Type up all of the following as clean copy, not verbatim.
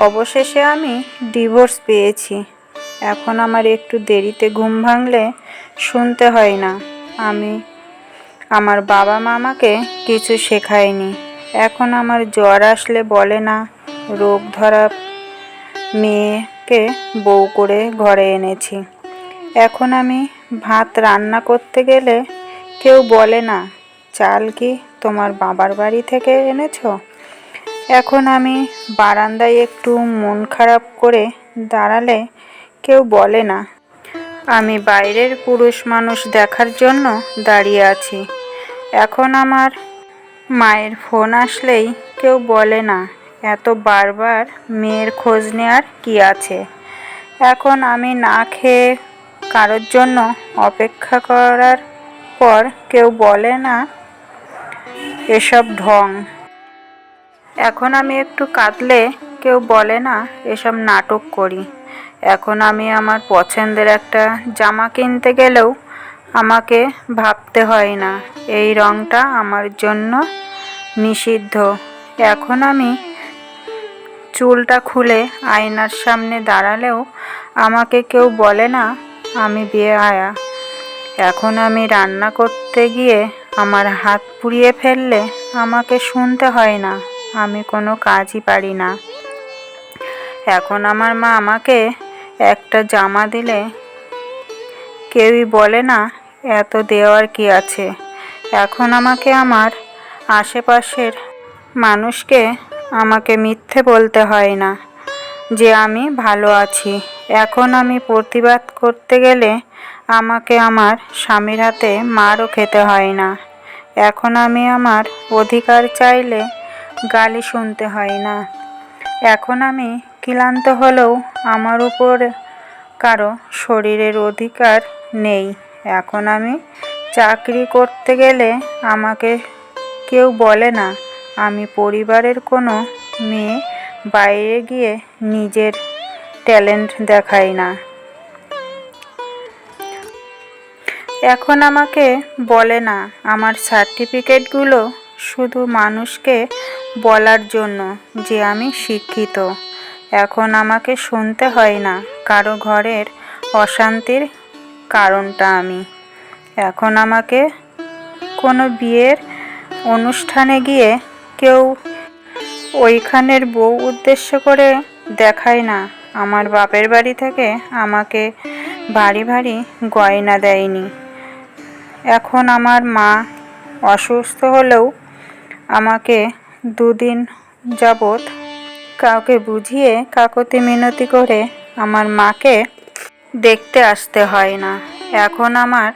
অবশেষে আমি ডিভোর্স পেয়েছি। এখন আমার একটু দেরিতে ঘুম ভাঙলে শুনতে হয় না আমার বাবা মা আমাকে কিছু শেখায়নি। এখন আমার জ্বর আসলে বলে না রোগ ধরা মেয়েকে বউ করে ঘরে এনেছি। এখন আমি ভাত রান্না করতে গেলে কেউ বলে না চাল কি তোমার বাবার বাড়ি থেকে এনেছো। এখন আমি বারান্দায় একটু মন খারাপ করে দাঁড়ালে কেউ বলে না আমি বাইরের পুরুষ মানুষ দেখার জন্য দাঁড়িয়ে আছি। এখন আমার মায়ের ফোন আসলেই কেউ বলে না এত বারবার মেয়ের খোঁজ নেওয়ার কি আছে। এখন আমি না খেয়ে কারোর জন্য অপেক্ষা করার পর কেউ বলে না এসব ঢং। এখন আমি একটু কাঁদলে কেউ বলে না এসব নাটক করি। এখন আমি আমার পছন্দের একটা জামা কিনতে গেলেও আমাকে ভাবতে হয় না এই রঙটা আমার জন্য নিষিদ্ধ। এখন আমি চুলটা খুলে আয়নার সামনে দাঁড়ালেও আমাকে কেউ বলে না আমি বেহায়া। এখন আমি রান্না করতে গিয়ে আমার হাত পুড়িয়ে ফেললে আমাকে শুনতে হয় না আমি কোনো কাজই পারি না। এখন আমার মা আমাকে একটা জামা দিলে কেউই বলে না এত দেওয়ার কি আছে। এখন আমাকে আমার আশেপাশের মানুষকে আমাকে মিথ্যে বলতে হয় না যে আমি ভালো আছি। এখন আমি প্রতিবাদ করতে গেলে আমাকে আমার স্বামীর হাতে মারও খেতে হয় না। এখন আমি আমার অধিকার চাইলে গালি শুনতে হয় না। এখন আমি ক্লান্ত হলেও আমার উপর কারো শরীরের অধিকার নেই। এখন আমি চাকরি করতে গেলে আমাকে কেউ বলে না আমি পরিবারের কোনো মেয়ে বাইরে গিয়ে নিজের ট্যালেন্ট দেখাই না। এখন আমাকে বলে না আমার সার্টিফিকেটগুলো শুধু মানুষকে বলার জন্য যে আমি শিক্ষিত। এখন আমাকে শুনতে হয় না কারো ঘরের অশান্তির কারণটা আমি। এখন আমাকে কোনো বিয়ের অনুষ্ঠানে গিয়ে কেউ ওইখানের বউ উদ্দেশ্য করে দেখায় না আমার বাপের বাড়ি থেকে আমাকে ভারী ভারী গয়না দেয়নি। এখন আমার মা অসুস্থ হলেও আমাকে 2 দিন যাবৎ কাউকে বুঝিয়ে কাকুতি মিনতি করে আমার মাকে দেখতে আসতে হয় না। এখন আমার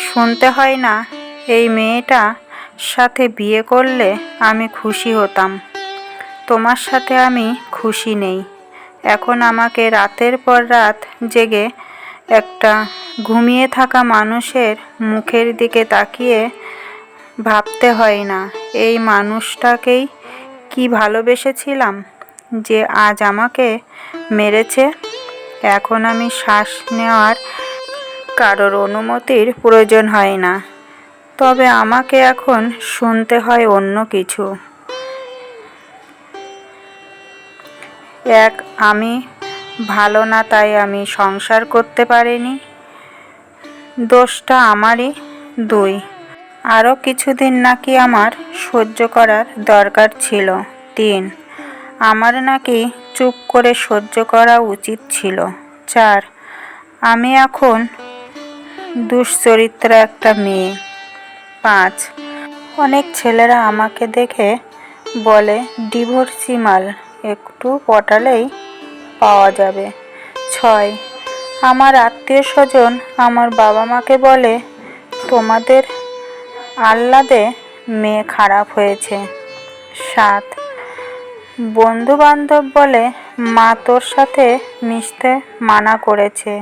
শুনতে হয় না এই মেয়েটা সাথে বিয়ে করলে আমি খুশি হতাম, তোমার সাথে আমি খুশি নেই। এখন আমাকে রাতের পর রাত জেগে একটা ঘুমিয়ে থাকা মানুষের মুখের দিকে তাকিয়ে ভাবতে হয় না এই মানুষটাকেই কি ভালোবেসেছিলাম যে আজ আমাকে মেরেছে। এখন আমি শ্বাস নেওয়ার কারোর অনুমতির প্রয়োজন হয় না, তবে আমাকে এখন শুনতে হয় অন্য কিছু। আমি ভালো না তাই আমি সংসার করতে পারিনি, দোষটা আমারই। 2 আরও কিছুদিন নাকি আমার সহ্য করার দরকার ছিল। 3 আমার নাকি চুপ করে সহ্য করা উচিত ছিল। 4 আমি এখন দুশ্চরিত্রা একটা মেয়ে। 5 অনেক ছেলেরা আমাকে দেখে বলে ডিভোর্সি মাল, একটু পটালেই পাওয়া যাবে। 6 আমার আত্মীয় স্বজন আমার বাবা মাকে বলে তোমাদের আহ্লাদে মেয়ে খারাপ হয়েছে। 7 বন্ধু বান্ধব বলে মা তোর সাথে মিশতে মানা করেছে,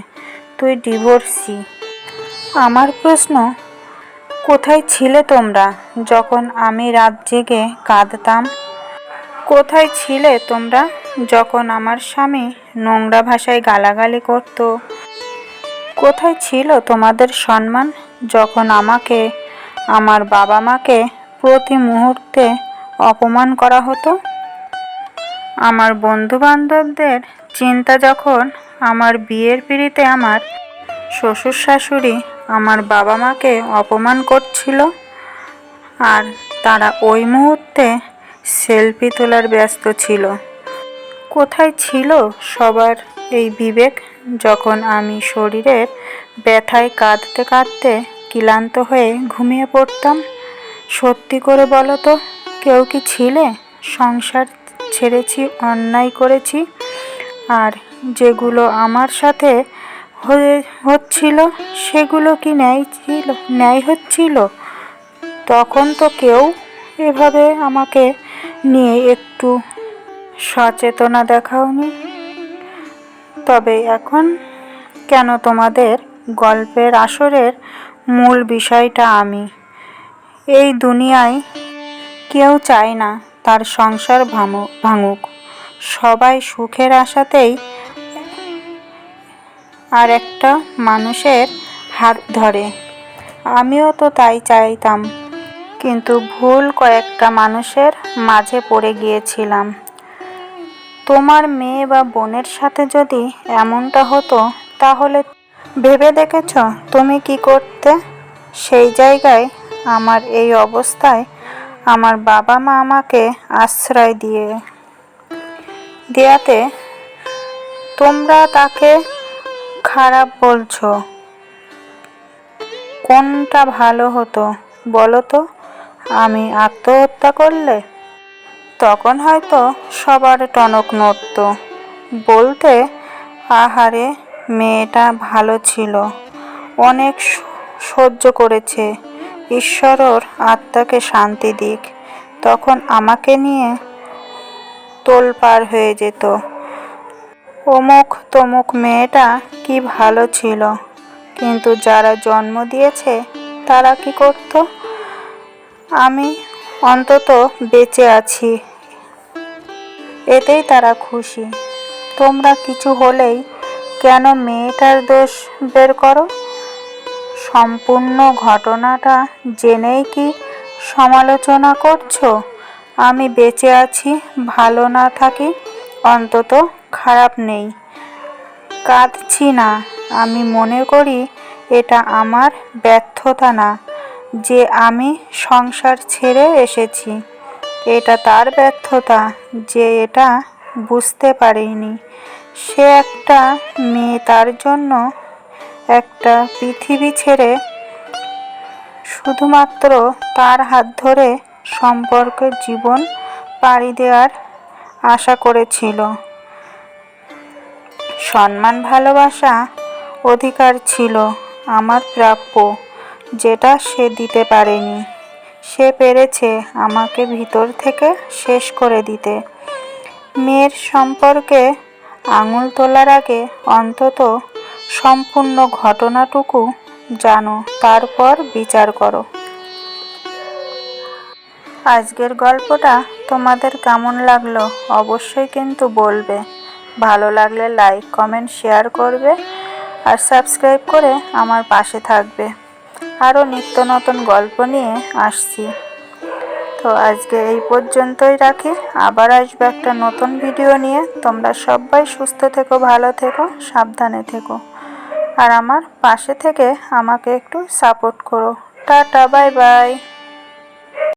তুই ডিভোর্সি। আমার প্রশ্ন কোথায় ছিলে তোমরা যখন আমি রাত জেগে কাঁদতাম? কোথায় ছিলে তোমরা যখন আমার স্বামী নোংরা ভাষায় গালাগালি করত? কোথায় ছিল তোমাদের সম্মান যখন আমাকে আমার বাবা মাকে প্রতি মুহূর্তে অপমান করা হতো? আমার বন্ধু-বান্ধবদের চিন্তা যখন আমার বিয়ের পিঁড়িতে আমার শ্বশুর শাশুড়ি আমার বাবা মাকে অপমান করছিল, আর তারা ওই মুহূর্তে সেলফি তোলার ব্যস্ত ছিল। কোথায় ছিল সবার এই বিবেক যখন আমি শরীরের ব্যথায় কাঁদতে কাঁদতে ক্লান্ত হয়ে ঘুমিয়ে পড়তাম? সত্যি করে বলো তো, কেউ কি ছিলে? সংসার ছেড়েছি, অন্যায় করেছি, আর যেগুলো আমার সাথে হচ্ছিল সেগুলো কি ন্যায় হচ্ছিল? তখন তো কেউ এভাবে আমাকে নিয়ে একটু সচেতনা দেখাওনি। তবে এখন কেন তোমাদের গল্পের আসরের মূল বিষয়টা আমি? এই দুনিয়ায় কেউ চায় না তার সংসার ভাঙুক। সবাই সুখের আশাতেই আর একটা মানুষের হাত ধরে। আমিও তো তাই চাইতাম, কিন্তু ভুল কয়েকটা মানুষের মাঝে পড়ে গিয়েছিলাম। তোমার মেয়ে বা বোনের সাথে যদি এমনটা হতো, তাহলে ভেবে দেখেছ তুমি কি করতে? সেই জায়গায় আমার এই অবস্থায় আমার বাবা মা আমাকে আশ্রয় দেয়াতে তোমরা তাকে খারাপ বলছো। কোনটা ভালো হতো বলো তো? আমি আত্মহত্যা করলে? তখন হয়তো সবার টনক নড়ত, বলতে আহারে মেয়েটা ভালো ছিল, অনেক সহ্য করেছে, ঈশ্বর ওর আত্মাকে শান্তি দিক। তখন আমাকে নিয়ে তোলপাড় হয়ে যেত, অমুক তমুক মেয়েটা কি ভালো ছিল। কিন্তু যারা জন্ম দিয়েছে তারা কি করত? আমি অন্তত বেঁচে আছি, এতেই তারা খুশি। তোমরা কিছু হলেই কেন মেয়েটার দোষ বের করো? সম্পূর্ণ ঘটনাটা জেনেই কি সমালোচনা করছো? আমি বেঁচে আছি, ভালো না থাকি, অন্তত খারাপ নেই। কাঁদছি না, আমি মনে করি এটা আমার ব্যর্থতা না যে আমি সংসার ছেড়ে এসেছি। এটা তার ব্যর্থতা যে এটা বুঝতে পারেনি। সে একটা মেয়ে, তার জন্য একটা পৃথিবী ছেড়ে শুধুমাত্র তার হাত ধরে সম্পর্কের জীবন পাড়ি দেওয়ার আশা করেছিল। সম্মান, ভালোবাসা, অধিকার ছিল আমার প্রাপ্য, যেটা সে দিতে পারেনি। সে পেরেছে আমাকে ভিতর থেকে শেষ করে দিতে। মেয়ের সম্পর্কে আঙুল তোলার আগে অন্তত সম্পূর্ণ ঘটনাটুকু জানো, তারপর বিচার করো। আজকের গল্পটা তোমাদের কেমন লাগলো অবশ্যই কিন্তু বলবে। ভালো লাগলে লাইক, কমেন্ট, শেয়ার করবে আর সাবস্ক্রাইব করে আমার পাশে থাকবে। আরও নিত্য নতুন গল্প নিয়ে আসছি। তো আজকে এই পর্যন্তই রাখি, আবার আসবে একটা নতুন ভিডিও নিয়ে। তোমরা সবাই সুস্থ থেকো, ভালো থেকো, সাবধানে থেকো, আর আমার পাশে থেকে আমাকে একটু সাপোর্ট করো। Tata, bye bye.